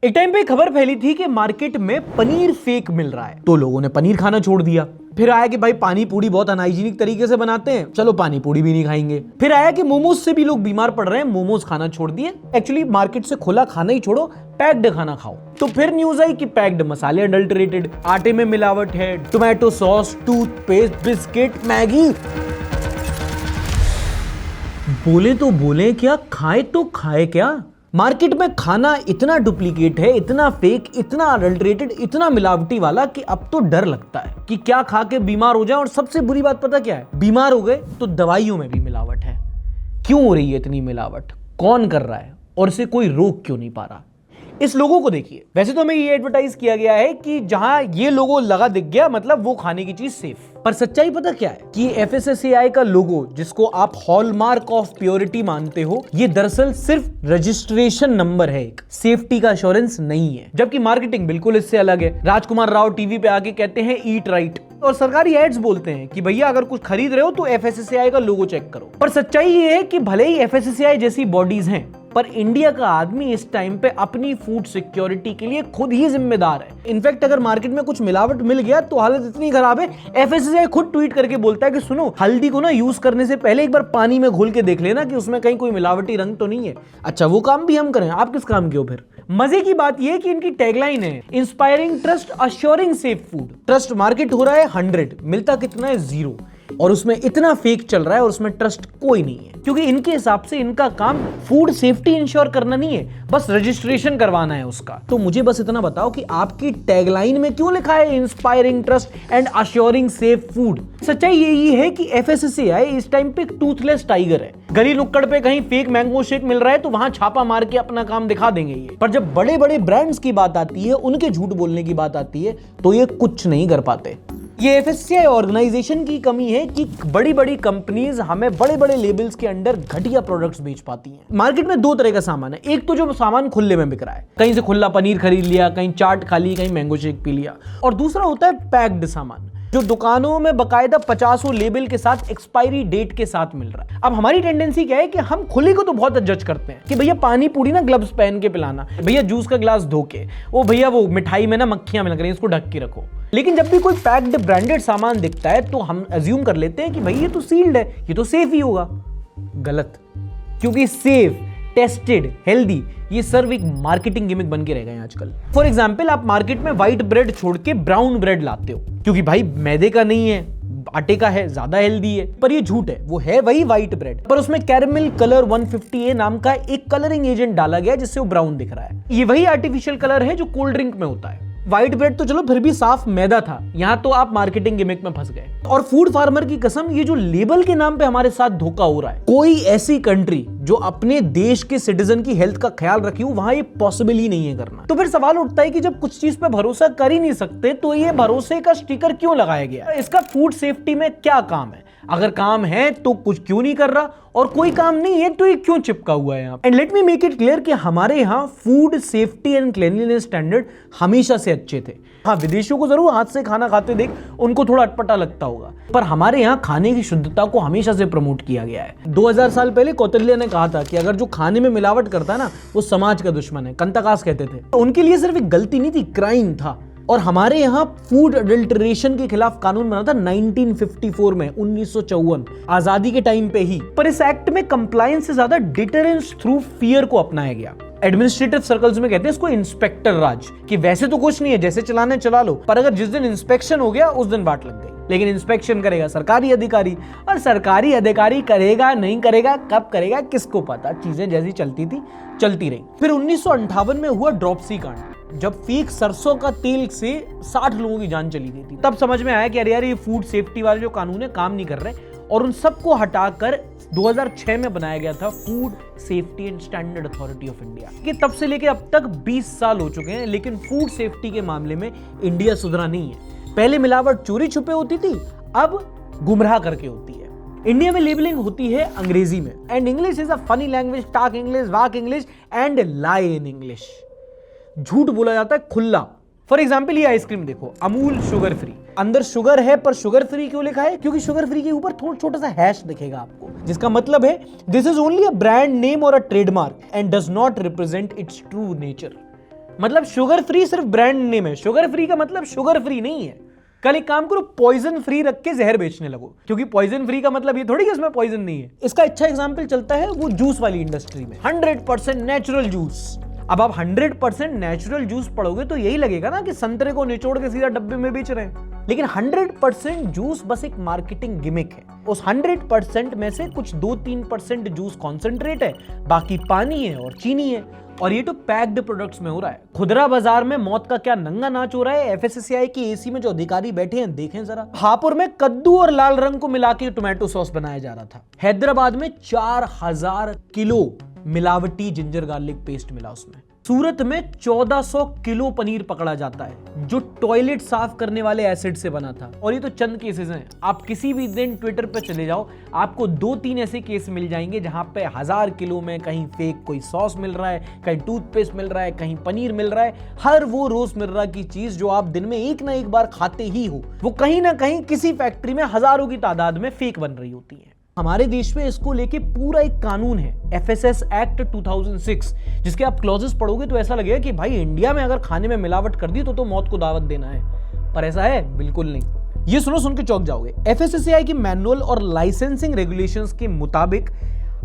एक टाइम पे खबर फैली थी कि मार्केट में पनीर फेक मिल रहा है, तो लोगों ने पनीर खाना छोड़ दिया। फिर आया कि भाई पानी पूरी बहुत अनहाइजीनिक तरीके से बनाते हैं, चलो पानी पूरी भी नहीं खाएंगे। फिर आया कि मोमोज से भी लोग बीमार पड़ रहे हैं, मोमोज खाना छोड़ दिए। एक्चुअली मार्केट से खुला खाना ही छोड़ो, पैक्ड खाना खाओ। तो फिर न्यूज आई कि पैक्ड मसाले अडल्टरेटेड, आटे में मिलावट है, tomato sauce, toothpaste, biscuit, Maggi. बोले तो बोले क्या, खाए तो खाए क्या। मार्केट में खाना इतना डुप्लीकेट है, इतना फेक, इतना अडल्टरेटेड, इतना मिलावटी वाला कि अब तो डर लगता है कि क्या खा के बीमार हो जाए। और सबसे बुरी बात पता क्या है, बीमार हो गए तो दवाइयों में भी मिलावट है। क्यों हो रही है इतनी मिलावट, कौन कर रहा है और इसे कोई रोक क्यों नहीं पा रहा। इस लोगों को देखिए, वैसे तो हमें ये एडवर्टाइज किया गया है कि जहां ये लोगो लगा दिख गया मतलब वो खाने की चीज सेफ। पर सच्चाई पता क्या है कि FSSAI का लोगो, जिसको आप हॉलमार्क ऑफ प्योरिटी मानते हो, ये दरअसल सिर्फ रजिस्ट्रेशन नंबर है, एक सेफ्टी का एश्योरेंस नहीं है। जबकि मार्केटिंग बिल्कुल इससे अलग है। राजकुमार राव टीवी पे आके कहते हैं ईट राइट, और सरकारी एड्स बोलते हैं कि भैया अगर कुछ खरीद रहे हो तो FSSAI का लोगो चेक करो। पर सच्चाई ये है कि भले ही FSSAI जैसी बॉडीज हैं, पर इंडिया का आदमी इस टाइम पे अपनी फूड सिक्योरिटी के लिए खुद ही जिम्मेदार है। इनफैक्ट अगर मार्केट में कुछ मिलावट मिल गया तो हालत इतनी खराब है, FSSAI खुद ट्वीट करके बोलता है कि सुनो, हल्दी को ना यूज करने से पहले एक बार पानी में घोल के देख लेना कि उसमें कहीं कोई मिलावटी रंग तो नहीं है। अच्छा, वो काम भी हम करें, आप किस काम के हो फिर। मजे की बात यह कि इनकी टैगलाइन है inspiring trust, assuring safe food. Trust market हो रहा है 100, मिलता कितना है 0, और उसमें इतना फेक चल रहा है और उसमें ट्रस्ट कोई नहीं है, क्योंकि इनके हिसाब से इनका काम फूड सेफ्टी इंश्योर करना नहीं है, बस रजिस्ट्रेशन करवाना है उसका। तो मुझे बस इतना बताओ कि आपकी टैगलाइन में क्यों लिखा है inspiring trust and assuring safe food. सच्चाई यही है कि FSSAI इस टाइम पे टूथलेस टाइगर है। गली नुक्कड़ पे कहीं फेक मैंगो शेक मिल रहा है तो वहां छापा मार के अपना काम दिखा देंगे ये। पर जब बड़े बड़े ब्रांड्स की बात आती है, उनके झूठ बोलने की बात आती है, तो ये कुछ नहीं कर पाते। ये FSSAI ऑर्गेनाइजेशन की कमी है कि बड़ी बड़ी कंपनीज हमें बड़े बड़े लेबल्स के अंडर घटिया प्रोडक्ट्स बेच पाती हैं। मार्केट में दो तरह का सामान है, एक तो जो सामान खुले में बिक रहा है, कहीं से खुला पनीर खरीद लिया, कहीं चाट खा ली, कहीं मैंगो शेक पी लिया, और दूसरा होता है पैक्ड सामान, जो दुकानों में बकायदा 50 लेबल के साथ एक्सपायरी डेट के साथ मिल रहा है। अब हमारी टेंडेंसी क्या है कि हम खुले को तो बहुत जज करते हैं कि भैया पानी पूरी ना ग्लव्स पहन के पिलाना, भैया जूस का ग्लास धो के, वो भैया वो मिठाई में ना मक्खियां मिल रही हैं, इसको ढक के रखो। लेकिन जब भी कोई पैक्ड ब्रांडेड सामान दिखता है तो हम अज्यूम कर लेते हैं कि भाई ये तो सील्ड है, ये तो सेफ ही होगा। गलत, क्योंकि सेफ, टेस्टेड, हेल्दी, ये सर्व एक मार्केटिंग गिमिक बन के रह गए आजकल। फॉर एग्जाम्पल, आप मार्केट में व्हाइट ब्रेड छोड़ के ब्राउन ब्रेड लाते हो, क्योंकि भाई मैदे का नहीं है, आटे का है, ज्यादा हेल्दी है। पर ये झूठ है, वो है वही व्हाइट ब्रेड, पर उसमें कैरेमल कलर 150A नाम का एक कलरिंग एजेंट डाला गया जिससे वो ब्राउन दिख रहा है। ये वही आर्टिफिशियल कलर है जो कोल्ड ड्रिंक में होता है। व्हाइट ब्रेड तो चलो फिर भी साफ मैदा था, यहां तो आप मार्केटिंग गिमिक में फंस गए। और फूड फार्मर की कसम, ये जो लेबल के नाम पे हमारे साथ धोखा हो रहा है, कोई ऐसी कंट्री जो अपने देश के सिटीजन की हेल्थ का ख्याल रखी हो, वहां ये पॉसिबल ही नहीं है करना। तो फिर सवाल उठता है कि जब कुछ चीज पे भरोसा कर ही नहीं सकते तो ये भरोसे का स्टिकर क्यों लगाया गया, इसका फूड सेफ्टी में क्या काम है। अगर काम है तो कुछ क्यों नहीं कर रहा, और कोई काम नहीं है तो ये क्यों चिपका हुआ है यहाँ। And let me make it clear कि हमारे यहाँ food safety and cleanliness standard हमेशा से अच्छे थे। हाँ, विदेशियों को जरूर हाथ से खाना खाते देख उनको थोड़ा अटपटा लगता होगा, पर हमारे यहाँ खाने की शुद्धता को हमेशा से प्रमोट किया गया है। 2000 साल पहले कौटिल्य ने कहा था कि अगर जो खाने में मिलावट करता है ना, वो समाज का दुश्मन है, कंतकास कहते थे। तो उनके लिए सिर्फ एक गलती नहीं थी, क्राइम था। और हमारे यहाँ फूड अडल्टरेशन के खिलाफ कानून बना था 1954 में, 1954, आजादी के टाइम पे ही। पर इस एक्ट में कंप्लायंस से ज्यादा डिटरेंस थ्रू फियर को अपनाया गया। एडमिनिस्ट्रेटिव सर्कल्स में कहते हैं इसको इंस्पेक्टर राज, कि वैसे तो कुछ नहीं है, जैसे चलाना है चला लो, पर अगर जिस दिन इंस्पेक्शन हो गया उस दिन बाट लग गई। लेकिन इंस्पेक्शन करेगा सरकारी अधिकारी, और सरकारी अधिकारी करेगा नहीं करेगा, कब करेगा किसको पता। चीजें जैसी चलती थी चलती रही। फिर 1958 में हुआ ड्रॉपसी कांड, जब फेक सरसों का तेल से 60 लोगों की जान चली गई थी। तब समझ में आया कि अरे यार, ये फूड सेफ्टी वाले जो कानून है काम नहीं कर रहे, और उन सबको हटाकर 2006 में बनाया गया था food safety and standard authority of India. कि तब से लेके अब तक 20 साल हो चुके हैं, लेकिन फूड सेफ्टी के मामले में इंडिया सुधरा नहीं है। पहले मिलावट चोरी छुपे होती थी, अब गुमराह करके होती है। इंडिया में लेबलिंग होती है अंग्रेजी में, and English is a funny language, talk English, walk English and lie in English. झूठ बोला जाता है खुला। फॉर एग्जाम्पल, ये आइसक्रीम देखो, अमूल शुगर फ्री, अंदर शुगर है पर शुगर फ्री क्यों लिखा है, क्योंकि शुगर फ्री के ऊपर थोड़ा छोटा सा हैश दिखेगा आपको, जिसका मतलब है this is only a brand name और a trademark and does not represent its true nature. मतलब शुगर फ्री सिर्फ ब्रांड नेम है, शुगर फ्री का मतलब शुगर फ्री नहीं है। कल एक काम करो, पॉइजन फ्री रख के जहर बेचने लगो, क्योंकि पॉइजन फ्री का मतलब ये थोड़ी कि इसमें पॉइजन नहीं है। इसका अच्छा एग्जांपल चलता है वो जूस वाली इंडस्ट्री में, 100% नेचुरल जूस। अब आप 100% नेचुरल जूस पढ़ोगे तो यही लगेगा ना कि संतरे को निचोड़ के सीधा डब्बे में बेच रहे हैं, लेकिन 100% जूस बस एक मार्केटिंग गिमिक है। उस 100% में से कुछ 2-3% जूस कॉन्सेंट्रेट है, बाकी पानी है और चीनी है, और ये तो पैक्ड प्रोडक्ट्स में हो रहा है। खुदरा बाजार में मौत का क्या नंगा नाच हो रहा है। एफएसएसएआई की एसी में जो अधिकारी बैठे हैं देखें जरा। हापुड़ में कद्दू और लाल रंग को मिला के टोमेटो सॉस बनाया जा रहा था। हैदराबाद में 4000 किलो मिलावटी जिंजर गार्लिक पेस्ट मिला उसमें। सूरत में 1400 किलो पनीर पकड़ा जाता है जो टॉयलेट साफ करने वाले एसिड से बना था। और ये तो चंद केसेस हैं, आप किसी भी दिन ट्विटर पे चले जाओ, आपको 2-3 ऐसे केस मिल जाएंगे जहां पे 1000 किलो में कहीं फेक कोई सॉस मिल रहा है, कहीं टूथपेस्ट मिल रहा है, कहीं पनीर मिल रहा है। हर वो रोजमर्रा की चीज जो आप दिन में एक ना एक बार खाते ही हो, वो कहीं ना कहीं किसी फैक्ट्री में हजारों की तादाद में फेक बन रही होती है। हमारे देश में इसको लेके पूरा एक कानून है, एफएसएस एक्ट 2006, जिसके आप क्लॉजेस पढ़ोगे तो ऐसा लगेगा कि भाई इंडिया में अगर खाने में मिलावट कर दी तो मौत को दावत देना है, पर ऐसा है बिल्कुल नहीं। ये सुन के चौंक जाओगे। एफएसएसएआई की मैनुअल और लाइसेंसिंग रेगुलेशंस के मुताबिक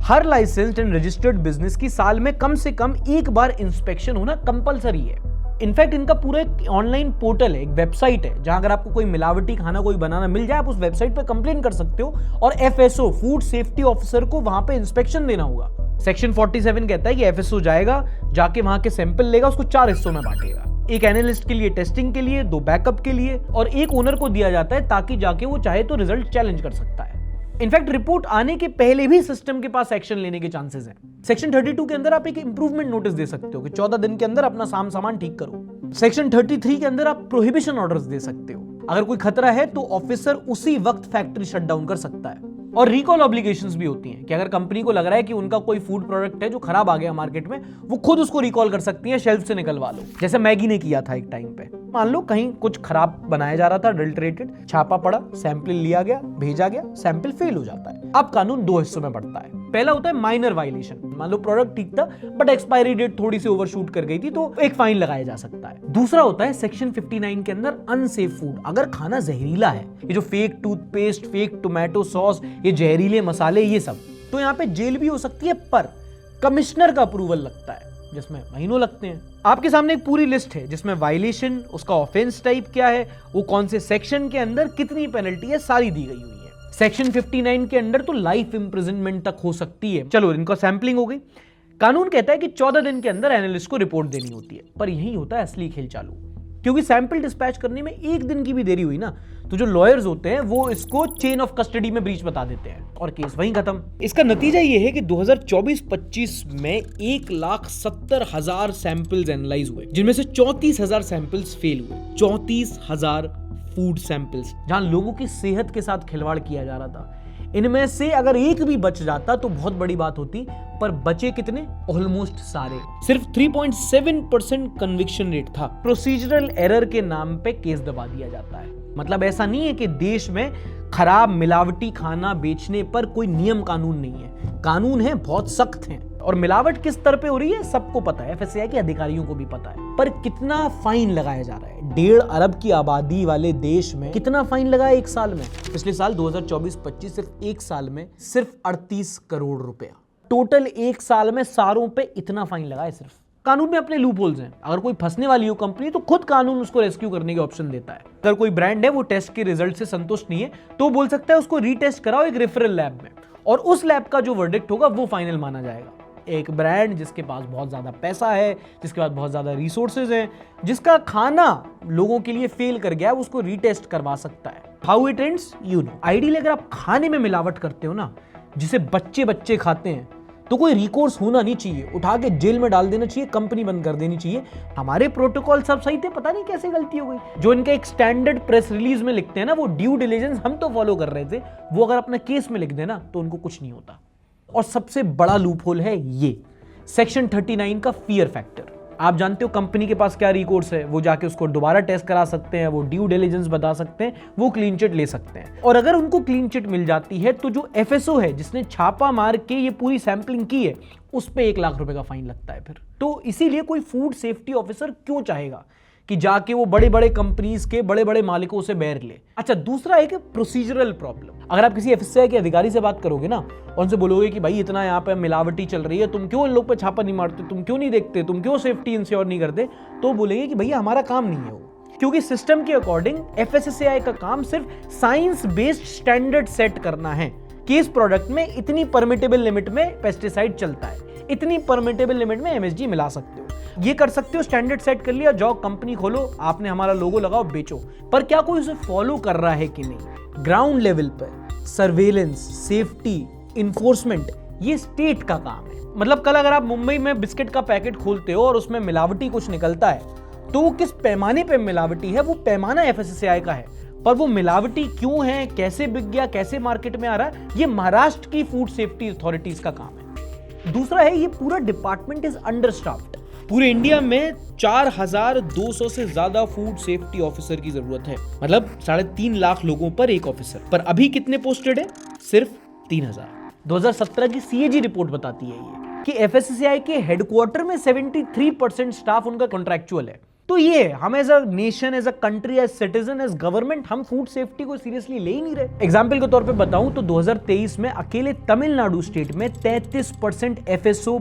हर लाइसेंस्ड एंड रजिस्टर्ड बिजनेस की साल में कम से कम एक बार इंस्पेक्शन होना कंपलसरी है। इनफैक्ट इनका पूरा एक ऑनलाइन पोर्टल है, एक वेबसाइट है, जहां अगर आपको कोई मिलावटी खाना कोई बनाना मिल जाए आप उस वेबसाइट पे कंप्लेन कर सकते हो, और एफएसओ फूड सेफ्टी ऑफिसर को वहां पे इंस्पेक्शन देना होगा। सेक्शन 47 कहता है कि एफएसओ जाएगा, जाके वहां के सैंपल लेगा, उसको 4 हिस्सों में बांटेगा। एक एनालिस्ट के लिए टेस्टिंग के लिए, 2 बैकअप के लिए, और एक ओनर को दिया जाता है ताकि जाके वो चाहे तो रिजल्ट चैलेंज कर सकता है। इनफैक्ट रिपोर्ट आने के पहले भी सिस्टम के पास एक्शन लेने के चांसेस हैं। सेक्शन 32 के अंदर आप एक इंप्रूवमेंट नोटिस दे सकते हो कि 14 दिन के अंदर अपना सामान ठीक करो। सेक्शन 33 के अंदर आप प्रोहिबिशन ऑर्डर्स दे सकते हो, अगर कोई खतरा है तो ऑफिसर उसी वक्त फैक्ट्री शट डाउन कर सकता है। और रिकॉल ऑब्लिगेशंस भी होती हैं कि अगर कंपनी को लग रहा है कि उनका कोई फूड प्रोडक्ट है जो खराब आ गया मार्केट में, वो खुद उसको रिकॉल कर सकती है, शेल्फ से निकलवा लो, जैसे मैगी ने किया था एक टाइम पे। मान लो कहीं कुछ खराब बनाया जा रहा था, अडल्टरेटेड, छापा पड़ा, सैंपल लिया गया, भेजा गया, सैंपल फेल हो जाता है। अब कानून 2 हिस्सों में बढ़ता है। पहला होता है माइनर वायलेशन, मान लो प्रोडक्ट ठीक था बट एक्सपायरी डेट थोड़ी सी ओवरशूट कर गई थी तो एक फाइन लगाया जा सकता है। दूसरा होता है सेक्शन 59 के अंदर अनसेफ फूड, अगर खाना जहरीला है, ये जो fake toothpaste, fake tomato sauce, ये जहरीले मसाले, ये सब, तो यहाँ पे जेल भी हो सकती है, पर कमिश्नर का अप्रूवल लगता है जिसमें महीनों लगते हैं। आपके सामने एक पूरी लिस्ट है जिसमें वायलेशन, उसका ऑफेंस टाइप क्या है, वो कौन से सेक्शन के अंदर कितनी पेनल्टी है, सारी दी गई हुई है। सेक्शन 59 के अंदर तो लाइफ इंप्रिजनमेंट तक हो सकती है। चलो इनका सैंपलिंग हो गई। कानून कहता है कि 14 दिन के अंदर एनालिस्ट को रिपोर्ट देनी होती है, पर यही होता है असली खेल चालू, क्योंकि सैंपल डिस्पैच करने में 1 दिन की भी देरी हुई ना तो जो लॉयर्स होते हैं वो इसको चेन ऑफ कस्टडी में ब्रीच बता देते हैं और केस वहीं खत्म। इसका नतीजा ये है कि 2024-25 में 1,70,000 सैंपल्स एनालाइज हुए, जिनमें से 34,000 सैंपल्स फेल हुए। 34,000 फूड सैंपल्स जहां लोगों की सेहत के साथ खिलवाड़ किया जा रहा था। इनमें से अगर एक भी बच जाता तो बहुत बड़ी बात होती, पर बचे कितने? ऑलमोस्ट सारे। सिर्फ 3.7% कन्विक्शन रेट था। प्रोसीजरल एरर के नाम पे केस दबा दिया जाता है। मतलब ऐसा नहीं है कि देश में खराब मिलावटी खाना बेचने पर कोई नियम कानून नहीं है, कानून है, बहुत सख्त हैं। और मिलावट किस स्तर पे हो रही है सबको पता है, एफएसएसएआई के अधिकारियों को भी पता है, पर कितना फाइन लगाया जा रहा है? 1.5 अरब की आबादी वाले देश में कितना फाइन लगा है 1 साल में? पिछले साल 2024-25 सिर्फ 1 साल में सिर्फ 38 करोड़ रुपया। टोटल 1 साल में सारों पे इतना फाइन लगा है सिर्फ। कानून में अपने लूप होल्स हैं। अगर कोई फंसने वाली हो कंपनी तो खुद कानून उसको रेस्क्यू करने के ऑप्शन देता है। अगर कोई ब्रांड है वो टेस्ट के रिजल्ट से संतुष्ट नहीं है तो बोल सकता है उसको रीटेस्ट कराओ एक रेफरल लैब में, और उस लैब का जो वर्डिक्ट होगा वो फाइनल माना जाएगा। एक ब्रांड जिसके पास बहुत ज्यादा पैसा है, जिसके पास बहुत ज्यादा रिसोर्सेज हैं, जिसका खाना लोगों के लिए फेल कर गया, उसको रीटेस्ट करवा सकता है। How it ends you know. Ideally अगर आप खाने में मिलावट करते हो ना, जिसे बच्चे खाते हैं, तो कोई रिकोर्स होना नहीं चाहिए, उठा के जेल में डाल देना चाहिए, कंपनी बंद कर देनी चाहिए। हमारे प्रोटोकॉल सब सही थे, पता नहीं कैसे गलती हो गई। जो इनके एक स्टैंडर्ड प्रेस रिलीज में लिखते हैं ना, वो ड्यू डिलिजेंस हम तो फॉलो कर रहे थे, वो अगर अपना केस में लिख देना तो उनको कुछ नहीं होता। और सबसे बड़ा लूपहोल है ये सेक्शन 39 का फियर फैक्टर। आप जानते हो कंपनी के पास क्या रिकोर्स है, वो जाके उसको दोबारा टेस्ट करा सकते हैं, वो ड्यू डिलिजेंस बता सकते हैं, वो क्लीन चिट ले सकते हैं। और अगर उनको क्लीन चिट मिल जाती है तो जो एफएसओ है जिसने छापा मार के ये पूरी सैंपलिंग की है, उस पे 1 लाख रुपए का फाइन लगता है फिर। तो इसीलिए कोई फूड सेफ्टी ऑफिसर क्यों चाहेगा कि जाके वो बड़े बड़े कंपनीज के बड़े बड़े मालिकों से बैर ले। अच्छा, दूसरा एक प्रोसीजरल प्रॉब्लम। अगर आप किसी एफएससीआई के अधिकारी से बात करोगे ना और उनसे बोलोगे कि भाई इतना यहाँ पे मिलावटी चल रही है, तुम क्यों इन लोग पे छापा नहीं मारते, तुम क्यों नहीं देखते, तुम क्यों सेफ्टी इंश्योर नहीं करते, तो बोलेंगे कि भैया हमारा काम नहीं है वो। क्योंकि सिस्टम के अकॉर्डिंग एफएससीआई का काम सिर्फ साइंस बेस्ड स्टैंडर्ड सेट करना है कि इस प्रोडक्ट में इतनी परमिटेबल लिमिट में पेस्टिसाइड चलता है, इतनी परमिटेबल लिमिट में एमएसजी मिला सकते हो, ये कर सकते हो, स्टैंडर्ड सेट कर लिया, जाओ कंपनी खोलो, आपने हमारा लोगो लगाओ, बेचो। पर क्या कोई उसे फॉलो कर रहा है कि नहीं? ग्राउंड लेवल पर सर्वेलेंस, सेफ्टी, इन्फोर्समेंट ये स्टेट का काम है। मतलब कल अगर आप मुंबई में बिस्किट का पैकेट खोलते हो और उसमें मिलावटी कुछ निकलता है, तो वो किस पैमाने पे मिलावटी है, वो पैमाना एफएससीआई का है। पर वो मिलावटी क्यों है, कैसे बिक गया, कैसे मार्केट में आ रहा है, ये महाराष्ट्र की फूड सेफ्टी अथॉरिटीज का काम है। दूसरा है, ये पूरा डिपार्टमेंट इज अंडरस्टाफ्ड। पूरे इंडिया में 4200 से ज्यादा फूड सेफ्टी ऑफिसर की जरूरत है, मतलब 3.5 लाख लोगों पर एक ऑफिसर। पर अभी कितने पोस्टेड है? सिर्फ 3000। 2017 की सीएजी रिपोर्ट बताती है ये कि एफएससीआई के हेडक्वार्टर में 73% स्टाफ उनका कॉन्ट्रैक्चुअल है। तो ये हम as a nation, as a country, as citizen, as government, हम फूड सेफ्टी को सीरियसली ले ही नहीं रहे। एग्जाम्पल के तौर पे बताऊं तो 2023 में अकेले तमिलनाडु स्टेट में 33% एफएसओ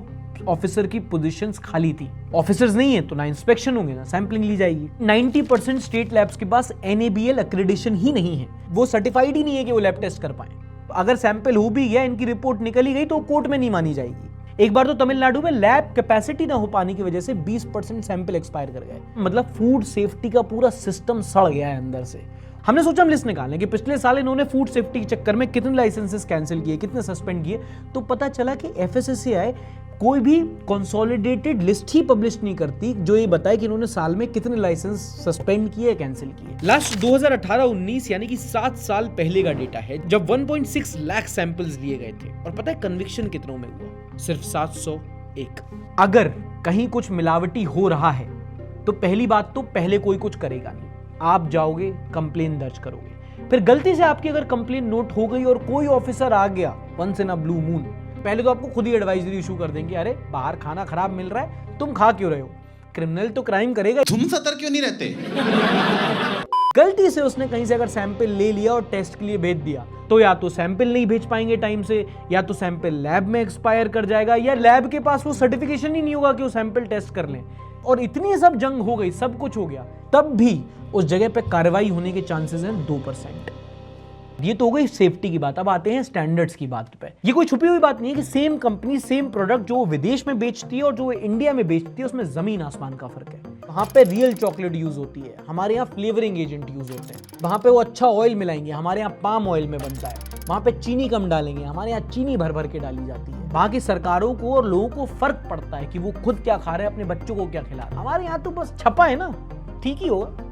ऑफिसर की पोजीशंस खाली थी। ऑफिसर्स नहीं है तो ना इंस्पेक्शन होंगे ना सैंपलिंग ली जाएगी। 90% स्टेट लैब्स के पास एनएबीएल एक्रेडिटेशन ही नहीं है, वो सर्टिफाइड ही नहीं है कि वो लैब टेस्ट कर पाए। अगर सैंपल हो भी गया, इनकी रिपोर्ट निकली गई तो कोर्ट में नहीं मानी जाएगी। एक बार तो तमिलनाडु में लैब कैपेसिटी ना हो पाने की वजह से 20% सैंपल एक्सपायर कर गए। मतलब फूड सेफ्टी का पूरा सिस्टम सड़ गया है अंदर से। हमने सोचा हम लिस्ट निकालें कि पिछले साल इन्होंने फूड सेफ्टी के चक्कर में कितने लाइसेंसेस कैंसिल किए, कितने सस्पेंड किए। तो पता चला कि एफएससीआई कोई भी कंसोलिडेटेड लिस्ट ही पब्लिश नहीं करती जो ये बताए कि इन्होंने साल में कितने लाइसेंस सस्पेंड किए, कैंसिल किए। लास्ट 2018-19 यानी कि 7 साल पहले का डेटा है, जब 1.6 लाख सैंपल्स लिए गए थे। और पता है कन्विक्शन कितनों में हुआ? सिर्फ 701। अगर कहीं कुछ मिलावटी हो रहा है तो पहली बात तो पहले कोई कुछ करेगा नहीं, आप जाओगे कंप्लेन दर्ज करोगे। फिर गलती से आपकी अगर कंप्लेन नोट हो गई और कोई ऑफिसर आ गया once in a blue moon, पहले तो आपको खुद ही एडवाइजरी इशू कर देंगे, अरे बाहर खाना खराब मिल रहा है, तुम खा क्यों रहे हो? क्रिमिनल तो क्राइम करेगा, तुम सतर्क क्यों नहीं रहते? गलती से उसने कहीं से अगर सैंपल ले लिया और टेस्ट के लिए भेज दिया तो या तो सैंपल नहीं भेज पाएंगे टाइम से, या तो सैंपल लैब में एक्सपायर कर जाएगा, या लैब के पास वो सर्टिफिकेशन ही नहीं होगा कि वो सैंपल टेस्ट कर लें। और इतनी सब जंग हो गई, सब कुछ हो गया, तब भी उस जगह पे कार्रवाई होने के चांसेस हैं 2%। ये तो हो गई सेफ्टी की बात। अब आते हैं स्टैंडर्ड्स की बात पे। ये कोई छुपी हुई बात नहीं है कि सेम कंपनी सेम प्रोडक्ट जो विदेश में बेचती है और जो इंडिया में बेचती है उसमें जमीन आसमान का फर्क है। वहां पे रियल चॉकलेट यूज होती है, हमारे यहाँ फ्लेवरिंग एजेंट यूज होते हैं। वहां पे वो अच्छा ऑयल मिलाएंगे, हमारे यहाँ पाम ऑयल में बनता है। वहां पे चीनी कम डालेंगे, हमारे यहाँ चीनी भर भर के डाली जाती है। वहां की सरकारों को और लोगों को फर्क पड़ता है कि वो खुद क्या खा रहे हैं, अपने बच्चों को क्या खिला रहे हैं। हमारे यहाँ तो बस छपा है ना, ठीक ही होगा।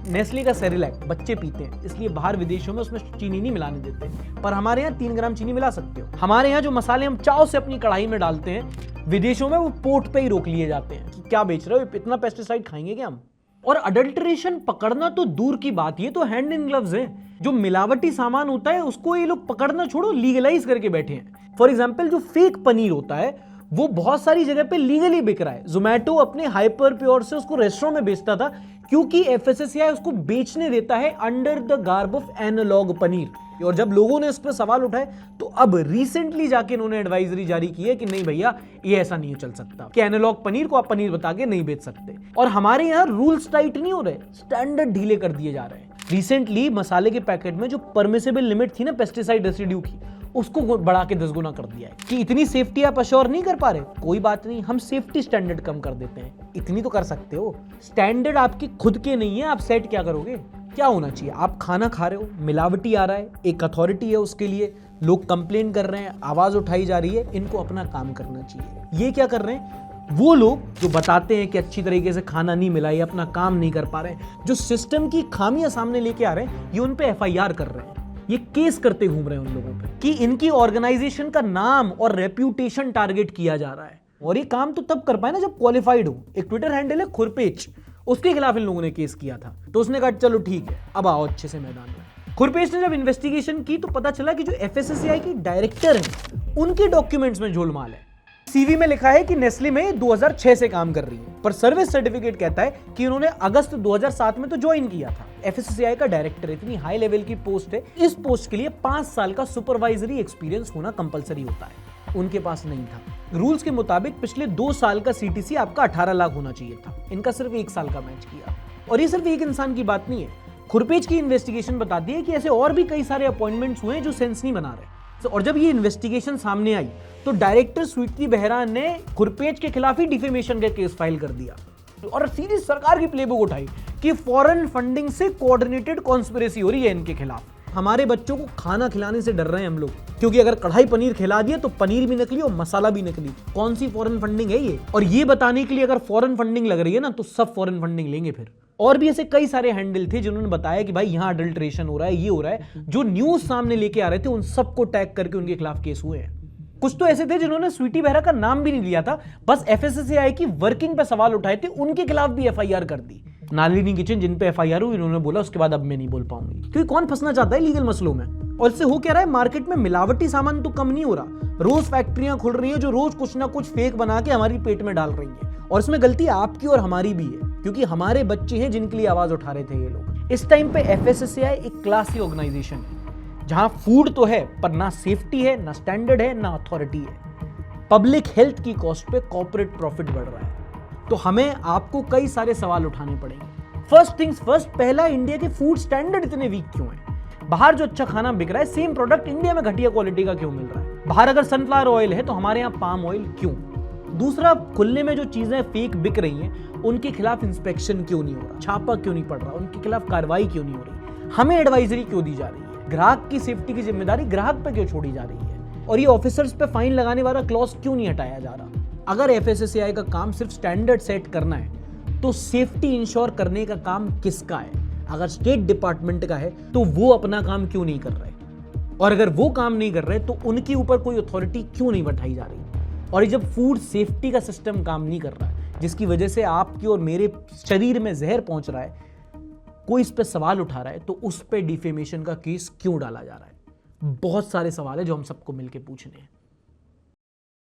नेस्ले का सेरेलैक बच्चे पीते हैं, इसलिए बाहर विदेशों में उसमें चीनी नहीं मिलाने देते, पर हमारे यहाँ 3 ग्राम चीनी मिला सकते हो। हमारे यहाँ जो मसाले हम चाव से अपनी कढ़ाई में डालते हैं, विदेशों में वो पोर्ट पे ही रोक लिए जाते हैं कि क्या बेच रहे हो, इतना पेस्टिसाइड खाएंगे क्या हम? और अडल्ट्रेशन पकड़ना तो दूर की बात, ये तो हैंड इन ग्लव्स है। जो मिलावटी सामान होता है उसको ये लोग पकड़ना छोड़ो, लीगलाइज करके बैठे हैं। फॉर एग्जाम्पल जो फेक पनीर होता है वो बहुत सारी जगह पे लीगली बिक रहा है। जोमैटो अपने हाइपर प्योर से उसको रेस्टोरेंट में बेचता था क्योंकि एफएससीआई उसको बेचने देता है under the garb of analogue paneer. और जब लोगों ने इस पर सवाल उठाए तो अब रिसेंटली जाके इन्होंने एडवाइजरी जारी की है कि नहीं भैया ये ऐसा नहीं चल सकता कि एनालॉग पनीर को आप पनीर बता के नहीं बेच सकते। और हमारे यहाँ रूल्स टाइट नहीं हो रहे, स्टैंडर्ड ढीले कर दिए जा रहे हैं। रिसेंटली मसाले के पैकेट में जो परमिसेबल लिमिट थी ना पेस्टिसाइड रेसिड्यू की, उसको बढ़ा के 10 गुना कर दिया है कि इतनी सेफ्टी आप अश्योर नहीं कर पा रहे, कोई बात नहीं, हम सेफ्टी स्टैंडर्ड कम कर देते हैं। इतनी तो कर सकते हो। स्टैंडर्ड आपके खुद के नहीं है, आप सेट क्या करोगे? क्या होना चाहिए? आप खाना खा रहे हो, मिलावटी आ रहा है, एक अथॉरिटी है उसके लिए, लोग कंप्लेन कर रहे हैं, आवाज उठाई जा रही है, इनको अपना काम करना चाहिए। ये क्या कर रहे हैं? वो लोग जो बताते हैं कि अच्छी तरीके से खाना नहीं मिला, ये अपना काम नहीं कर पा रहे, जो सिस्टम की खामियां सामने लेके आ रहे हैं, ये उन पे एफआईआर कर रहे हैं, ये केस करते घूम रहे हैं उन लोगों पे कि इनकी ऑर्गेनाइजेशन का नाम और रेप्यूटेशन टारगेट किया जा रहा है। और ये काम तो तब कर पाए ना जब क्वालिफाइड हो। एक ट्विटर हैंडल है खुरपेच, उसके खिलाफ इन लोगों ने केस किया था, तो उसने कहा चलो ठीक है अब आओ अच्छे से मैदान में। खुरपेच ने जब इन्वेस्टिगेशन की तो पता चला कि जो एफएससीआई की डायरेक्टर है उनके डॉक्यूमेंट्स में झोलमाल है। सीवी में लिखा है कि नेस्ले में 2006 से काम कर रही है, पर सर्विस सर्टिफिकेट कहता है कि उन्होंने अगस्त 2007 में तो ज्वाइन किया था। एफएसएसएआई का डायरेक्टर इतनी हाई लेवल की पोस्ट है, इस पोस्ट के लिए 5 साल का सुपरवाइजरी एक्सपीरियंस होना कंपलसरी होता है। उनके पास नहीं था। रूल्स के मुताबिक पिछले 2 साल का सीटीसी आपका 18 लाख होना चाहिए था। इनका सिर्फ 1 साल का मैच किया। और ये सिर्फ एक इंसान की बात नहीं है। खुरपेज की इन्वेस्टिगेशन बताती है कि ऐसे और भी कई सारे अपॉइंटमेंट्स हुए जो सेंस नहीं बना रहे। और जब ये इन्वेस्टिगेशन सामने आई तो डायरेक्टर स्वीटी बेहरा ने खुरपेज के खिलाफ ही डिफेमेशन का केस फाइल कर दिया और सीधी सरकार की प्लेबुक उठाई कि फॉरेन फंडिंग से कोऑर्डिनेटेड कॉन्स्पिरेसी हो रही है इनके खिलाफ। हमारे बच्चों को खाना खिलाने से डर रहे हैं हम लोग, क्योंकि अगर कढ़ाई पनीर खिला दिया तो पनीर भी नकली और मसाला भी नकली। कौन सी फॉरेन फंडिंग है ये? और ये बताने के लिए अगर फॉरेन फंडिंग लग रही है ना तो सब फॉरेन फंडिंग लेंगे फिर। और भी ऐसे कई सारे हैंडल थे जिन्होंने बताया कि भाई यहाँ अडल्ट्रेशन हो रहा है, ये हो रहा है। जो न्यूज सामने लेके आ रहे थे उन सबको टैग करके उनके खिलाफ केस हुए हैं। कुछ तो ऐसे थे जिन्होंने स्वीटी बेहरा का नाम भी नहीं लिया था, बस एफएसएसएआई की वर्किंग पे सवाल उठाए थे, उनके खिलाफ भी एफआईआर कर दी। नालिनी किचन जिन पे एफआईआर हुई, इन्होंने बोला उसके बाद अब मैं नहीं बोल पाऊंगी, क्योंकि कौन फंसना चाहता है लीगल मसलों में। और इससे हो क्या रहा है, मार्केट में मिलावटी सामान तो कम नहीं हो रहा, रोज फैक्ट्रियां खुल रही है जो रोज कुछ ना कुछ फेक बना के हमारी पेट में डाल रही है। और इसमें गलती आपकी और हमारी भी है, क्योंकि हमारे बच्चे हैं जिनके लिए आवाज उठा रहे थे ये लोग। इस टाइम पे एफएसएसएआई एक क्लासी ऑर्गेनाइजेशन है जहां फूड तो है पर ना सेफ्टी है, ना स्टैंडर्ड है, ना अथॉरिटी है। पब्लिक हेल्थ की कॉस्ट पे कॉर्पोरेट प्रॉफिट बढ़ रहा है। तो हमें आपको कई सारे सवाल उठाने पड़ेंगे। फर्स्ट थिंग्स फर्स्ट, पहला, इंडिया के फूड स्टैंडर्ड इतने वीक क्यों हैं? बाहर जो अच्छा खाना बिक रहा है, सेम प्रोडक्ट इंडिया में घटिया क्वालिटी का क्यों मिल रहा है? बाहर अगर सनफ्लावर ऑयल है तो हमारे यहाँ पाम ऑयल क्यों? दूसरा, खुलने में जो चीजें फेक बिक रही हैं उनके खिलाफ इंस्पेक्शन क्यों नहीं हो रहा, छापा क्यों नहीं पड़ रहा, उनके खिलाफ कार्रवाई क्यों नहीं हो रही, हमें एडवाइजरी क्यों दी जा रही है, ग्राहक की सेफ्टी की जिम्मेदारी ग्राहक पे क्यों छोड़ी जा रही है, और ये ऑफिसर्स पे फाइन लगाने वाला क्लॉज क्यों नहीं हटाया जा रहा? अगर एफएसएसएआई का काम सिर्फ स्टैंडर्ड सेट करना है तो सेफ्टी इंश्योर करने का काम किसका है? अगर स्टेट डिपार्टमेंट का है तो वो अपना काम क्यों नहीं कर रहे? और अगर वो काम नहीं कर रहे तो उनके ऊपर कोई अथॉरिटी क्यों नहीं बैठाई जा रही? और ये जब फूड सेफ्टी का सिस्टम काम नहीं कर रहा है, जिसकी वजह से आपकी और मेरे शरीर में जहर पहुंच रहा है, कोई इस पे सवाल उठा रहा है तो उस पे डिफेमेशन का केस क्यों डाला जा रहा है? बहुत सारे सवाल है जो हम सबको मिलकर पूछने हैं।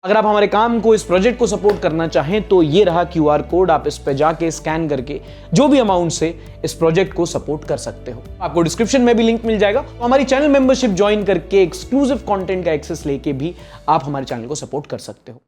अगर आप हमारे काम को, इस प्रोजेक्ट को सपोर्ट करना चाहें तो ये रहा क्यूआर कोड, आप इस पे जाके स्कैन करके जो भी अमाउंट से इस प्रोजेक्ट को सपोर्ट कर सकते हो। आपको डिस्क्रिप्शन में भी लिंक मिल जाएगा। हमारी चैनल मेंबरशिप ज्वाइन करके एक्सक्लूसिव कंटेंट का एक्सेस लेके भी आप हमारे चैनल को सपोर्ट कर सकते हो।